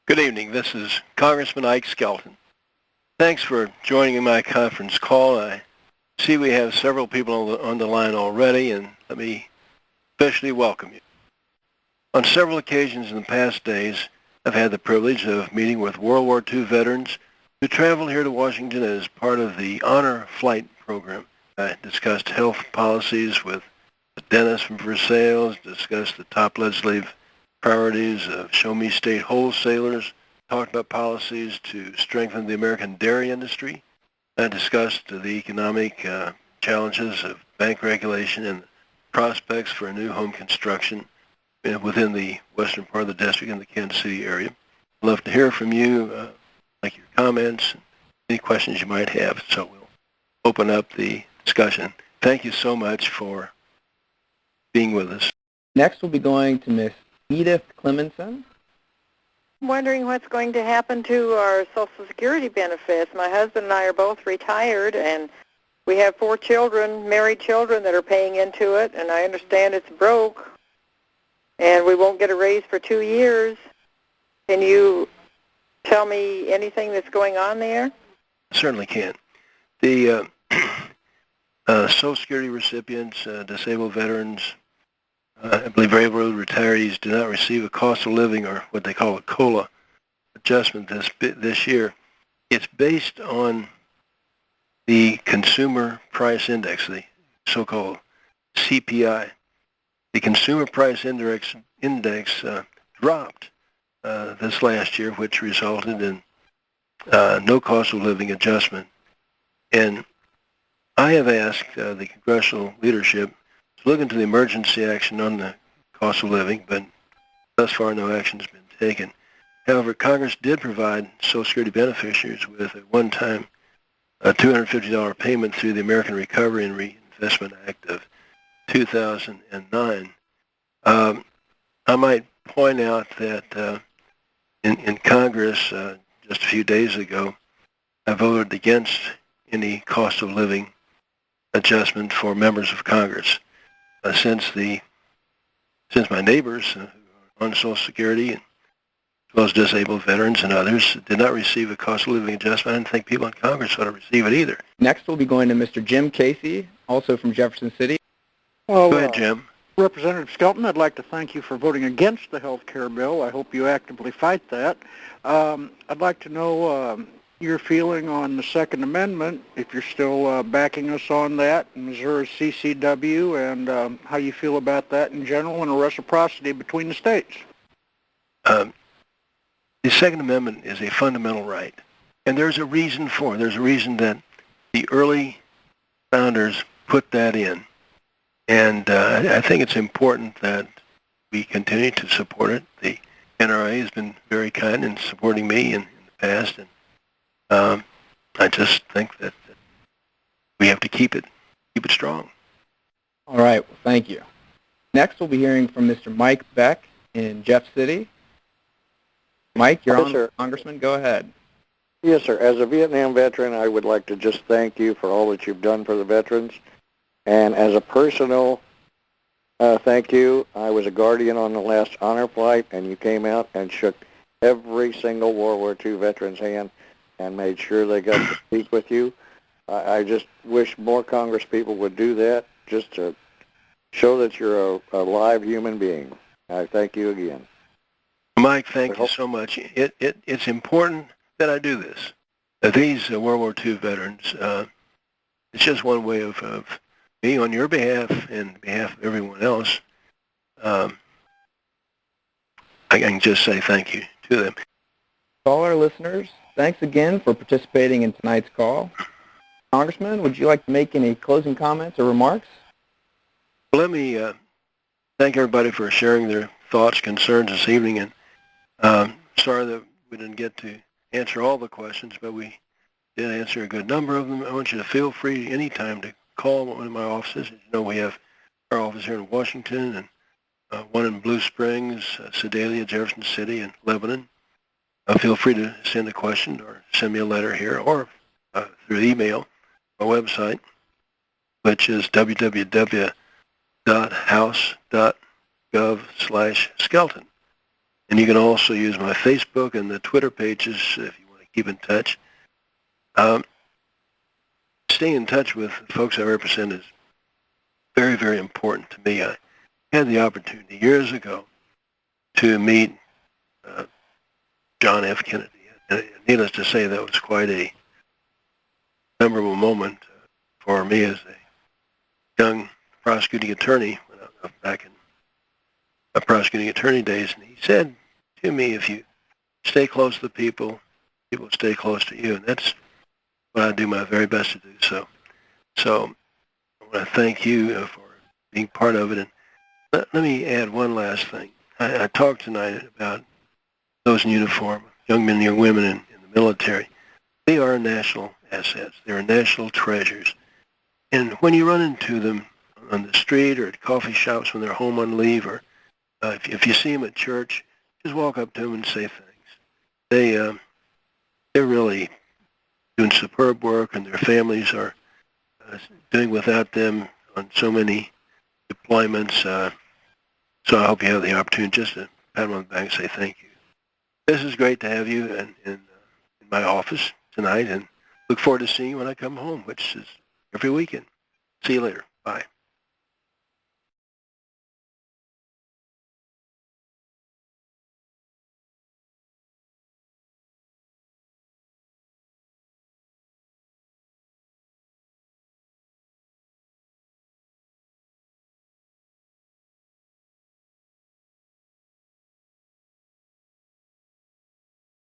Good evening. This is Congressman Ike Skelton. Thanks for joining my conference call. I see we have several people on the line already, and let me especially welcome you. On several occasions in the past days, I've had the privilege of meeting with World War II veterans who traveled here to Washington as part of the Honor Flight program. I discussed health policies with Dennis from Versailles, discussed the top legislative priorities of Show Me State wholesalers, talked about policies to strengthen the American dairy industry. I discussed the economic challenges of bank regulation and prospects for new home construction within the western part of the district in the Kansas City area. I'd love to hear from you, like your comments, any questions you might have. So we'll open up the discussion. Thank you so much for being with us. Next, we'll be going to Miss Edith Clemenson. I'm wondering what's going to happen to our Social Security benefits. My husband and I are both retired, and we have 4 children, married children, that are paying into it, and I understand it's broke, and we won't get a raise for 2 years. Can you tell me anything that's going on there? Certainly can. The Social Security recipients, disabled veterans, I believe railroad retirees do not receive a cost of living, or what they call a COLA, adjustment this year. It's based on the Consumer Price Index, the so-called CPI. The Consumer Price Index dropped this last year, which resulted in no cost of living adjustment. And I have asked the congressional leadership to look into the emergency action on the cost of living, but thus far no action has been taken. However, Congress did provide Social Security beneficiaries with a one-time $250 payment through the American Recovery and Reinvestment Act of 2009. I might point out that in Congress just a few days ago, I voted against any cost of living adjustment for members of Congress. Since my neighbors who are on Social Security, as well as disabled veterans and others, did not receive a cost of living adjustment, I didn't think people in Congress ought to receive it either. Next, we'll be going to Mr. Jim Casey, also from Jefferson City. Well, go ahead, Jim. Representative Skelton, I'd like to thank you for voting against the health care bill. I hope you actively fight that. I'd like to know your feeling on the Second Amendment, if you're still backing us on that, Missouri CCW, and how you feel about that in general, and a reciprocity between the states. The Second Amendment is a fundamental right, and there's a reason for it. There's a reason that the early founders put that in, and I think it's important that we continue to support it. The NRA has been very kind in supporting me in the past, and I just think that we have to keep it strong. All right, well, thank you. Next, we'll be hearing from Mr. Mike Beck in Jeff City. Mike, you're on, sir. Congressman. Go ahead. Yes, sir. As a Vietnam veteran, I would like to just thank you for all that you've done for the veterans. And as a personal thank you, I was a guardian on the last honor flight, and you came out and shook every single World War II veteran's hand and made sure they got to speak with you. I just wish more Congress people would do that, just to show that you're a live human being. I thank you again. Mike, thank you so much. It's important that I do this. These World War II veterans, it's just one way of me on your behalf and behalf of everyone else. I can just say thank you to them. All our listeners, thanks again for participating in tonight's call. Congressman, would you like to make any closing comments or remarks? Let me thank everybody for sharing their thoughts, concerns this evening, and sorry that we didn't get to answer all the questions, but we did answer a good number of them. I want you to feel free anytime to call one of my offices. As you know, we have our office here in Washington and one in Blue Springs, Sedalia, Jefferson City, and Lebanon. Feel free to send a question or send me a letter here or through email, our website, which is www.house.gov/Skelton. And you can also use my Facebook and the Twitter pages if you want to keep in touch. Staying in touch with the folks I represent is very, very important to me. I had the opportunity years ago to meet John F. Kennedy. And needless to say, that was quite a memorable moment for me as a young prosecuting attorney when I was back in my prosecuting attorney days. And he said to me, if you stay close to the people, people stay close to you. And that's what I do my very best to do. So I want to thank you for being part of it. And let me add one last thing. I talked tonight about those in uniform, young men and young women in the military. They are national assets. They are national treasures. And when you run into them on the street or at coffee shops when they're home on leave, or if you see them at church, just walk up to them and say thanks. They're really doing superb work, and their families are doing without them on so many deployments. So I hope you have the opportunity just to pat them on the back and say thank you. This is great to have you in my office tonight, and look forward to seeing you when I come home, which is every weekend. See you later. Bye.